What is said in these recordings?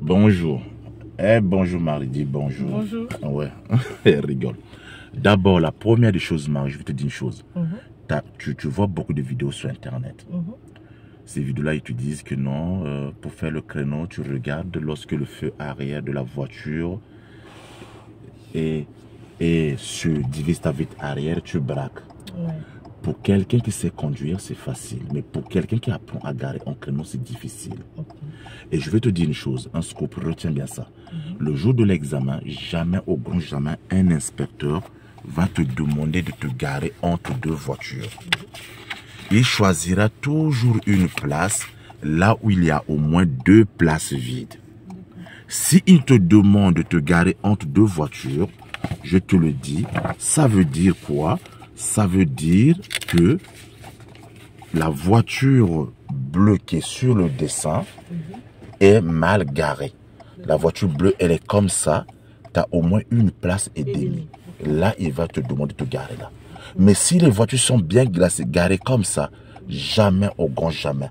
Bonjour. Bonjour Marie, dis bonjour. Bonjour. Ouais, elle rigole. D'abord, la première des choses, Marie, je vais te dire une chose. Tu vois beaucoup de vidéos sur Internet. Ces vidéos-là, ils te disent que non, pour faire le créneau, tu regardes lorsque le feu arrière de la voiture et se divise ta vitre arrière, tu braques. Ouais. Pour quelqu'un qui sait conduire, c'est facile. Mais pour quelqu'un qui apprend à garer en créneau, c'est difficile. Et je vais te dire une chose, un scoop, retiens bien ça. Le jour de l'examen, jamais au grand jamais, un inspecteur va te demander de te garer entre deux voitures. Il choisira toujours une place là où il y a au moins deux places vides. S'il te demande de te garer entre deux voitures, je te le dis, ça veut dire quoi? Ça veut dire que la voiture bleue qui est sur le dessin est mal garée. La voiture bleue, elle est comme ça. Tu as au moins une place et demie. Là, il va te demander de te garer là. Mais si les voitures sont bien garées comme ça, jamais au grand jamais.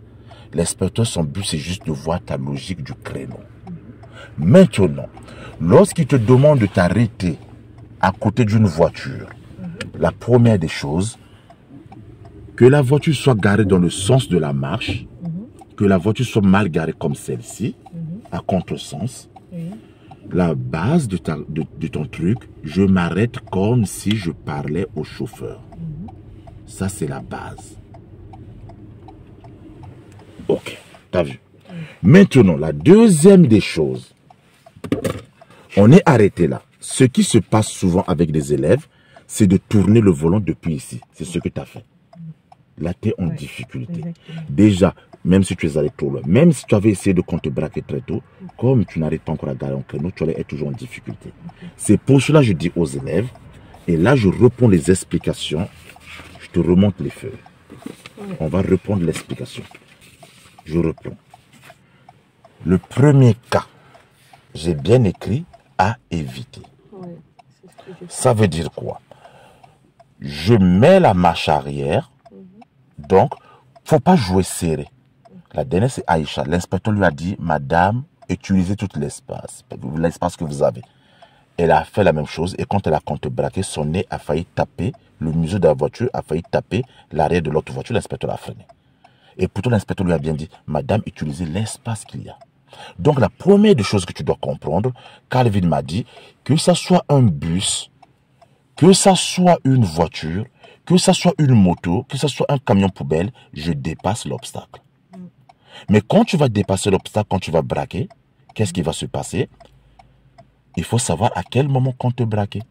L'inspecteur, son but, c'est juste de voir ta logique du créneau. Maintenant, lorsqu'il te demande de t'arrêter à côté d'une voiture, la première des choses, que la voiture soit garée dans le sens de la marche, que la voiture soit mal garée comme celle-ci, à contresens. La base de ton truc, je m'arrête comme si je parlais au chauffeur. Ça, c'est la base. Ok, t'as vu. Maintenant, la deuxième des choses, on est arrêté là. Ce qui se passe souvent avec des élèves, c'est de tourner le volant depuis ici. C'est ce que tu as fait. Là, tu es en difficulté. Déjà, même si tu es allé trop loin, même si tu avais essayé de contre-braquer très tôt, comme tu n'arrives pas encore à garer en créneau, tu allais être toujours en difficulté. C'est pour cela que je dis aux élèves, et là, je reprends les explications, je te remonte les feuilles. On va reprendre l'explication. Je reprends. Le premier cas, j'ai bien écrit à éviter. Ça veut dire quoi? Je mets la marche arrière, donc, faut pas jouer serré. La dernière, c'est Aïcha. L'inspecteur lui a dit, madame, utilisez tout l'espace que vous avez. Elle a fait la même chose et quand elle a contre-braqué, son nez a failli taper, le museau de la voiture a failli taper l'arrière de l'autre voiture. L'inspecteur a freiné. Et pourtant, l'inspecteur lui a bien dit, madame, utilisez l'espace qu'il y a. Donc, la première des choses que tu dois comprendre, Calvin m'a dit, que ça soit un bus, que ça soit une voiture, que ça soit une moto, que ça soit un camion poubelle, je dépasse l'obstacle. Mais quand tu vas dépasser l'obstacle, quand tu vas braquer, qu'est-ce qui va se passer? Il faut savoir à quel moment compte braquer.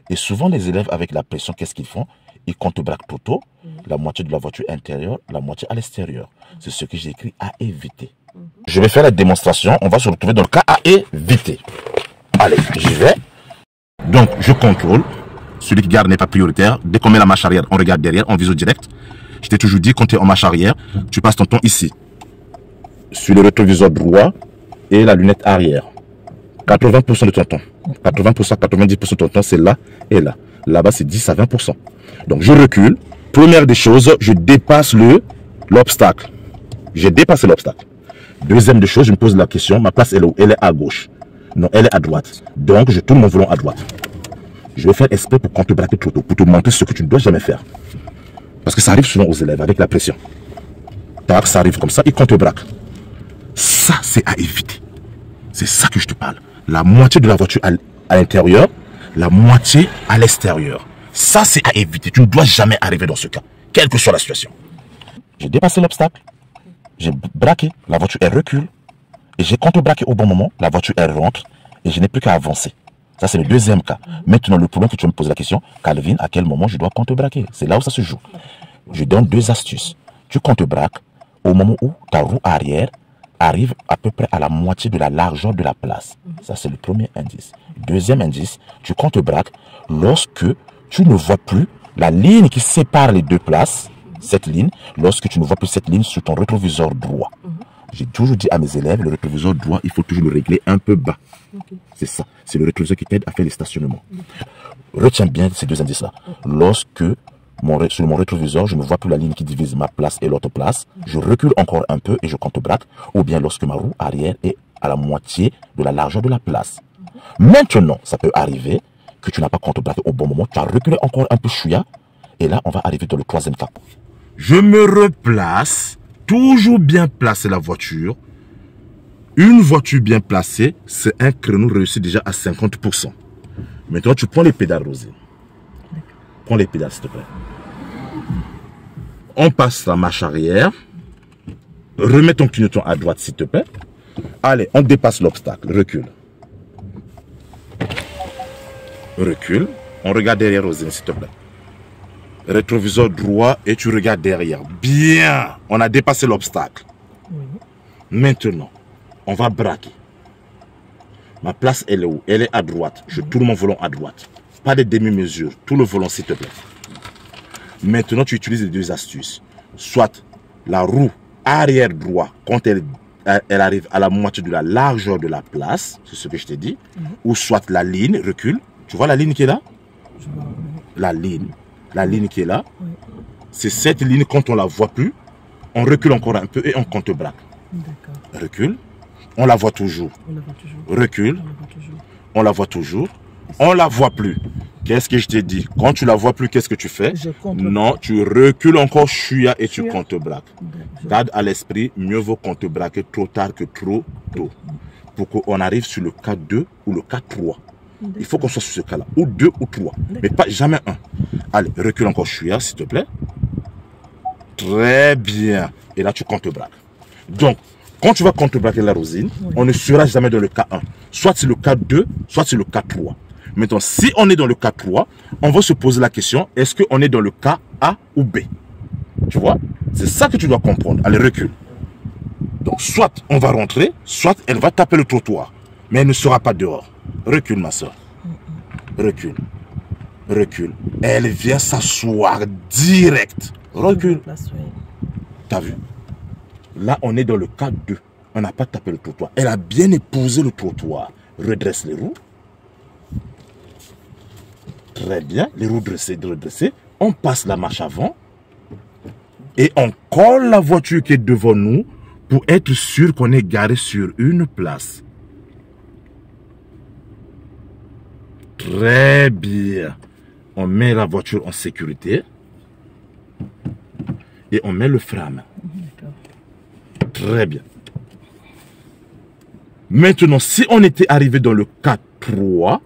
Et souvent, les élèves, avec la pression, qu'est-ce qu'ils font? Ils comptent braquer tout tôt, la moitié de la voiture intérieure, la moitié à l'extérieur. C'est ce que j'ai écrit à éviter. Je vais faire la démonstration. On va se retrouver dans le cas à éviter. Allez, j'y vais. Donc, je contrôle. Celui qui garde n'est pas prioritaire. Dès qu'on met la marche arrière, on regarde derrière, on vise au direct. Je t'ai toujours dit, quand tu es en marche arrière, tu passes ton temps ici. Sur le rétroviseur droit et la lunette arrière. 80% de ton temps. 80%, 90% de ton temps, c'est là et là. Là-bas, c'est 10 à 20%. Donc, je recule. Première des choses, je dépasse l'obstacle. J'ai dépassé l'obstacle. Deuxième des choses, je me pose la question, ma place, elle est où? Elle est à gauche. Non, elle est à droite. Donc, je tourne mon volant à droite. Je vais faire exprès pour contre-braquer trop tôt, pour te montrer ce que tu ne dois jamais faire. Parce que ça arrive souvent aux élèves avec la pression. Tac, ça arrive comme ça, ils contre-braquent. Ça, c'est à éviter. C'est ça que je te parle. La moitié de la voiture à l'intérieur, la moitié à l'extérieur. Ça, c'est à éviter. Tu ne dois jamais arriver dans ce cas, quelle que soit la situation. J'ai dépassé l'obstacle. J'ai braqué, la voiture, elle recule. Et j'ai contre-braqué au bon moment, la voiture, elle rentre. Et je n'ai plus qu'à avancer. Ça, c'est le deuxième cas. Maintenant, le problème que tu me poses la question, Calvin, à quel moment je dois contre-braquer? C'est là où ça se joue. Je donne deux astuces. Tu contre-braques au moment où ta roue arrière arrive à peu près à la moitié de la largeur de la place. Ça, c'est le premier indice. Deuxième indice, tu contre-braques lorsque tu ne vois plus la ligne qui sépare les deux places, cette ligne, lorsque tu ne vois plus cette ligne sur ton rétroviseur droit. J'ai toujours dit à mes élèves, le rétroviseur droit, il faut toujours le régler un peu bas. C'est ça. C'est le rétroviseur qui t'aide à faire les stationnements. Retiens bien ces deux indices-là. Lorsque sur mon rétroviseur, je ne vois plus la ligne qui divise ma place et l'autre place, je recule encore un peu et je contre-braque. Ou bien lorsque ma roue arrière est à la moitié de la largeur de la place. Maintenant, ça peut arriver que tu n'as pas contrebraqué au bon moment. Tu as reculé encore un peu chouïa. Et là, on va arriver dans le troisième cas. Je me replace, toujours bien placer la voiture. Une voiture bien placée, c'est un créneau réussi déjà à 50%. Maintenant, tu prends les pédales, Rosine. Prends les pédales, s'il te plaît. On passe la marche arrière. Remets ton clignotant à droite, s'il te plaît. Allez, on dépasse l'obstacle. Recule. Recule. On regarde derrière, Rosine, s'il te plaît. Rétroviseur droit et tu regardes derrière. Bien. On a dépassé l'obstacle. Oui. Maintenant, on va braquer. Ma place, elle est où? Elle est à droite. Je tourne mon volant à droite. Pas de demi-mesure. Tout le volant, s'il te plaît. Maintenant, tu utilises les deux astuces. Soit la roue arrière droit, quand elle arrive à la moitié de la largeur de la place, c'est ce que je t'ai dit, ou soit la ligne, recule. Tu vois la ligne qui est là? La ligne qui est là, c'est cette ligne, quand on ne la voit plus, on recule encore un peu et on contre-braque. Recule, on la voit toujours. Recule, on la voit toujours. On ne la voit plus. Qu'est-ce que je t'ai dit? Quand tu ne la vois plus, qu'est-ce que tu fais? Non, tu recules encore chouïa et tu contre-braques. Garde à l'esprit, mieux vaut contre-braquer trop tard que trop tôt. Pour qu'on arrive sur le cas 2 ou le cas 3. Il faut qu'on soit sur ce cas-là. Ou 2 ou 3. Mais pas jamais 1. Allez, recule encore chouïa, s'il te plaît. Très bien. Et là, tu contre-braques. Donc, quand tu vas contre-braquer la Rosine, on ne sera jamais dans le cas 1. Soit c'est le cas 2, soit c'est le cas 3. Maintenant, si on est dans le cas 3, on va se poser la question, est-ce qu'on est dans le cas A ou B? Tu vois? C'est ça que tu dois comprendre. Allez, recule. Donc, soit on va rentrer, soit elle va taper le trottoir. Mais elle ne sera pas dehors. Recule, ma soeur. Recule. Recule. Elle vient s'asseoir direct. Recule. T'as vu? Là, on est dans le cas 2. On n'a pas tapé le trottoir. Elle a bien épousé le trottoir. Redresse les roues. Très bien. Les roues redressées. On passe la marche avant. Et on colle la voiture qui est devant nous pour être sûr qu'on est garé sur une place. Très bien. On met la voiture en sécurité. Et on met le frein à main. Très bien. Maintenant, si on était arrivé dans le cas 3,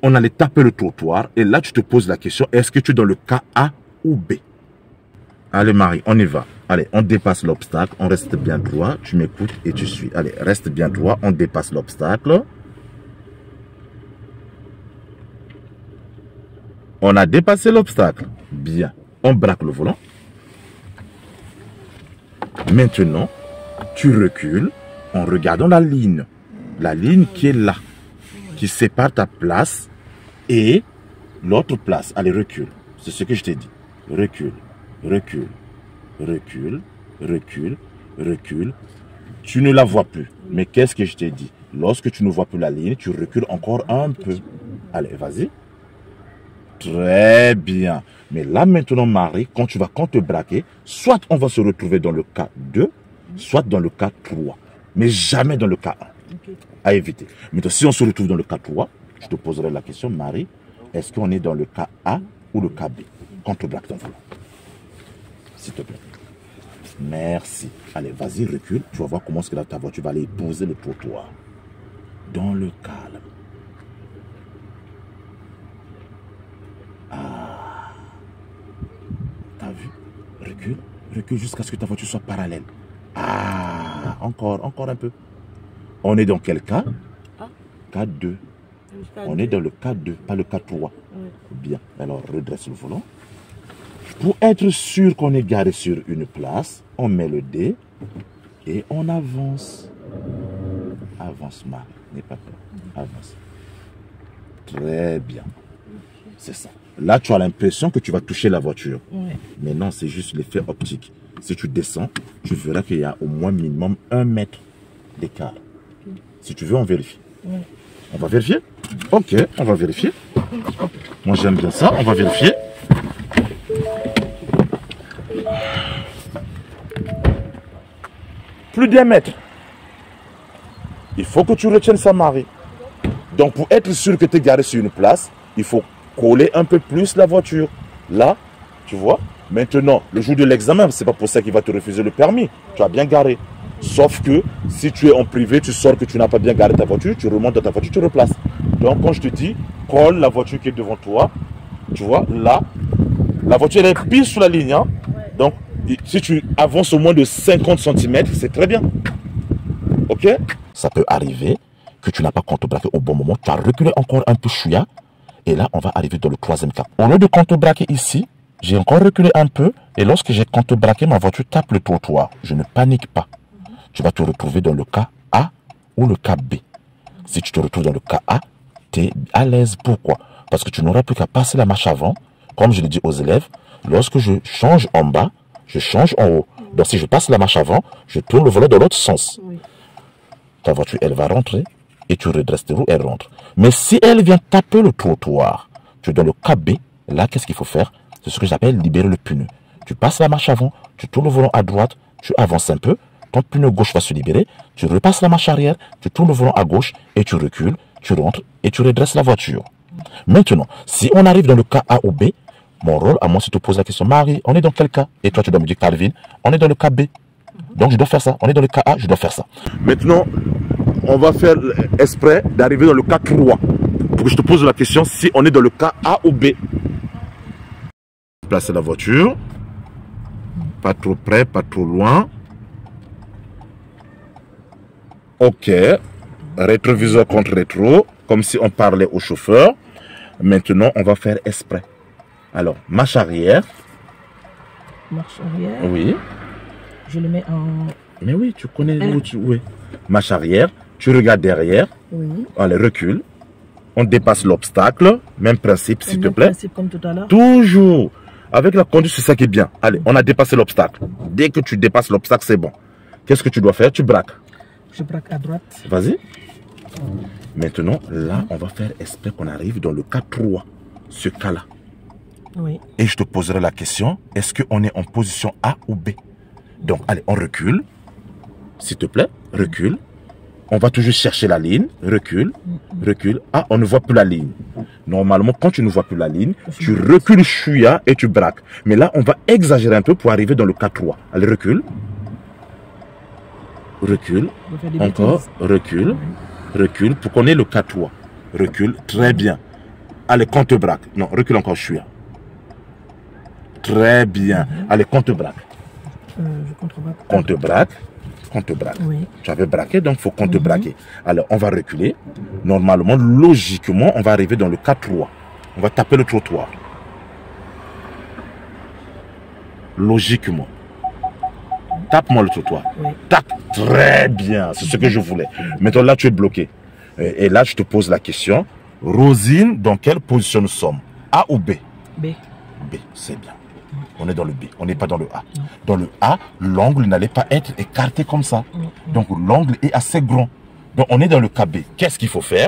on allait taper le trottoir. Et là, tu te poses la question, est-ce que tu es dans le cas A ou B? Allez, Marie, on y va. Allez, on dépasse l'obstacle. On reste bien droit. Tu m'écoutes et tu suis. Allez, reste bien droit. On dépasse l'obstacle. On a dépassé l'obstacle. Bien. On braque le volant. Maintenant, tu recules en regardant la ligne. La ligne qui est là. Qui sépare ta place et l'autre place. Allez, recule. C'est ce que je t'ai dit. Recule. Recule. Recule. Recule. Recule. Tu ne la vois plus. Mais qu'est-ce que je t'ai dit? Lorsque tu ne vois plus la ligne, tu recules encore un peu. Allez, vas-y. Très bien. Mais là maintenant, Marie, quand tu vas contre-braquer, soit on va se retrouver dans le cas 2, soit dans le cas 3. Mais jamais dans le cas 1. Okay. À éviter. Maintenant, si on se retrouve dans le cas 3, je te poserai la question, Marie, est-ce qu'on est dans le cas A ou le cas B? Contre-braque ton volant. S'il te plaît. Merci. Allez, vas-y, recule. Tu vas voir comment est-ce que ta voiture va aller épouser le trottoir. Dans le calme. Ah. T'as vu? Recule. Recule jusqu'à ce que ta voiture soit parallèle. Ah. Encore un peu. On est dans quel cas? Cas 2. On est dans le cas 2, pas le cas 3. Bien. Alors, redresse le volant. Pour être sûr qu'on est garé sur une place, on met le dé et on avance. Avance, Marie. N'aie pas peur. Avance. Très bien. C'est ça. Là, tu as l'impression que tu vas toucher la voiture. Mais non, c'est juste l'effet optique. Si tu descends, tu verras qu'il y a au moins minimum 1 mètre d'écart. Si tu veux, on vérifie. On va vérifier? Ok, on va vérifier. Moi, j'aime bien ça. On va vérifier. Plus d'1 mètre. il faut que tu retiennes ça, Marie. Donc, pour être sûr que tu es garé sur une place, il faut coller un peu plus la voiture. Là, tu vois. Maintenant, le jour de l'examen, c'est pas pour ça qu'il va te refuser le permis. Tu as bien garé. Sauf que si tu es en privé, tu sors que tu n'as pas bien garé ta voiture, tu remontes dans ta voiture, tu replaces. Donc, quand je te dis, colle la voiture qui est devant toi, tu vois, là, la voiture elle est pile sur la ligne. Hein. Donc, si tu avances au moins de 50 cm, c'est très bien. Ok? Ça peut arriver que tu n'as pas contrebraqué au bon moment, tu as reculé encore un peu chouïa, et là, on va arriver dans le troisième cas. Au lieu de contrebraquer ici, j'ai encore reculé un peu, et lorsque j'ai contrebraqué, ma voiture tape le trottoir. Je ne panique pas. Tu vas te retrouver dans le cas A ou le cas B. Si tu te retrouves dans le cas A, tu es à l'aise. Pourquoi? Parce que tu n'auras plus qu'à passer la marche avant. Comme je l'ai dit aux élèves, lorsque je change en bas, je change en haut. Donc si je passe la marche avant, je tourne le volant dans l'autre sens. Oui. Ta voiture, elle va rentrer et tu redresses tes roues, elle rentre. Mais si elle vient taper le trottoir, tu es dans le cas B, là, qu'est-ce qu'il faut faire? C'est ce que j'appelle libérer le pneu. Tu passes la marche avant, tu tournes le volant à droite, tu avances un peu, ton pneu gauche va se libérer, tu repasses la marche arrière, tu tournes le volant à gauche et tu recules, tu rentres et tu redresses la voiture. Maintenant, si on arrive dans le cas A ou B, mon rôle, à moi, c'est de te poser la question, Marie, on est dans quel cas? Et toi, tu dois me dire, Calvin, on est dans le cas B. Donc, je dois faire ça. On est dans le cas A, je dois faire ça. Maintenant, on va faire exprès d'arriver dans le cas 3. Pour que je te pose la question, si on est dans le cas A ou B. Placer la voiture. Pas trop près, pas trop loin. Ok. Rétroviseur contre rétro, comme si on parlait au chauffeur. Maintenant, on va faire exprès. Alors, marche arrière. Marche arrière. Oui. Je le mets en... Mais oui, tu connais où tu... Oui. Marche arrière. Tu regardes derrière. Oui. Allez, recule. On dépasse l'obstacle. Même principe, s'il te plaît. Même principe comme tout à l'heure. Toujours. Avec la conduite, c'est ça qui est bien. Allez, on a dépassé l'obstacle. Dès que tu dépasses l'obstacle, c'est bon. Qu'est-ce que tu dois faire? Tu braques. Je braque à droite. Vas-y. Maintenant, là, on va faire exprès qu'on arrive dans le cas 3. Ce cas-là. Oui. Et je te poserai la question, est-ce qu'on est en position A ou B? Donc, allez, on recule. S'il te plaît, recule. On va toujours chercher la ligne. Recule, recule. Ah, on ne voit plus la ligne. Normalement, quand tu ne vois plus la ligne, tu recules chouïa et tu braques. Mais là, on va exagérer un peu pour arriver dans le cas 3. Allez, recule. Recule. Encore, recule. Recule pour qu'on ait le cas 3. Recule, très bien. Allez, compte braque. Non, recule encore chouïa. Très bien. Allez, compte braque. Je contre-braque. Compte braque. Compte braque. Oui. Tu avais braqué, donc il faut compte braquer. Alors, on va reculer. Normalement, logiquement, on va arriver dans le cas 3. On va taper le trottoir. Logiquement. Tape-moi le trottoir. Oui. Tape. Très bien. C'est ce que je voulais. Maintenant, là, tu es bloqué. Et là, je te pose la question. Rosine, dans quelle position nous sommes? A ou B? B. B, c'est bien. On est dans le B, on n'est pas dans le A. Dans le A, l'angle n'allait pas être écarté comme ça. Donc l'angle est assez grand. Donc on est dans le cas B. Qu'est-ce qu'il faut faire?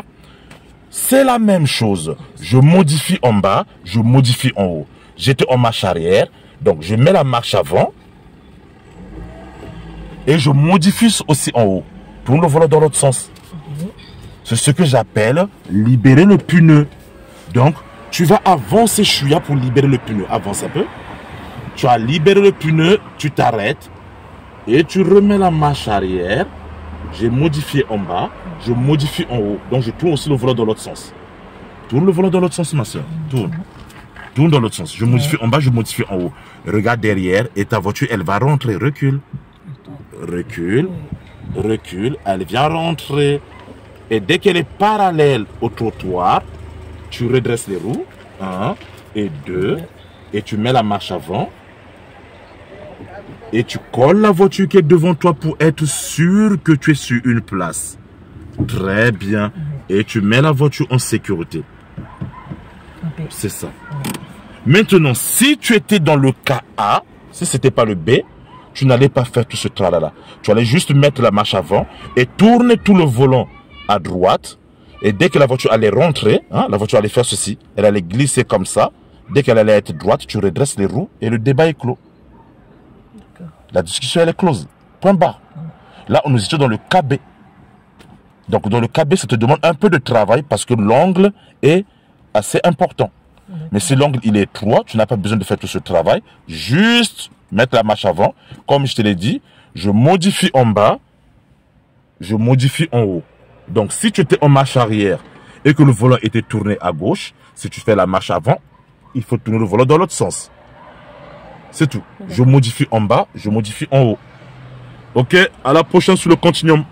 C'est la même chose. Je modifie en bas, je modifie en haut. J'étais en marche arrière, donc je mets la marche avant. Et je modifie aussi en haut. Tourne le volant dans l'autre sens. C'est ce que j'appelle libérer le pneu. Donc, tu vas avancer chouïa pour libérer le pneu. Avance un peu. Tu as libéré le pneu, tu t'arrêtes et tu remets la marche arrière. J'ai modifié en bas, je modifie en haut. Donc, je tourne aussi le volant dans l'autre sens. Tourne le volant dans l'autre sens, ma soeur. Tourne. Tourne dans l'autre sens. Je modifie en bas, je modifie en haut. Regarde derrière et ta voiture, elle va rentrer. Recule. Recule. Recule. Elle vient rentrer. Et dès qu'elle est parallèle au trottoir, tu redresses les roues. 1 et 2. Et tu mets la marche avant. Et tu colles la voiture qui est devant toi pour être sûr que tu es sur une place. Très bien. Et tu mets la voiture en sécurité. C'est ça. Maintenant, si tu étais dans le cas A, si ce n'était pas le B, tu n'allais pas faire tout ce tralala. Tu allais juste mettre la marche avant et tourner tout le volant à droite. Et dès que la voiture allait rentrer, hein, la voiture allait faire ceci. Elle allait glisser comme ça. Dès qu'elle allait être droite, tu redresses les roues et le débat est clos. La discussion, elle est close. Point barre. Là, nous étions dans le cas B. Donc dans le cas B, ça te demande un peu de travail parce que l'angle est assez important. Mais si l'angle il est étroit, tu n'as pas besoin de faire tout ce travail. Juste mettre la marche avant. Comme je te l'ai dit, je modifie en bas, je modifie en haut. Donc si tu étais en marche arrière et que le volant était tourné à gauche, si tu fais la marche avant, il faut tourner le volant dans l'autre sens. C'est tout. Je modifie en bas, je modifie en haut. Ok, à la prochaine sur le continuum.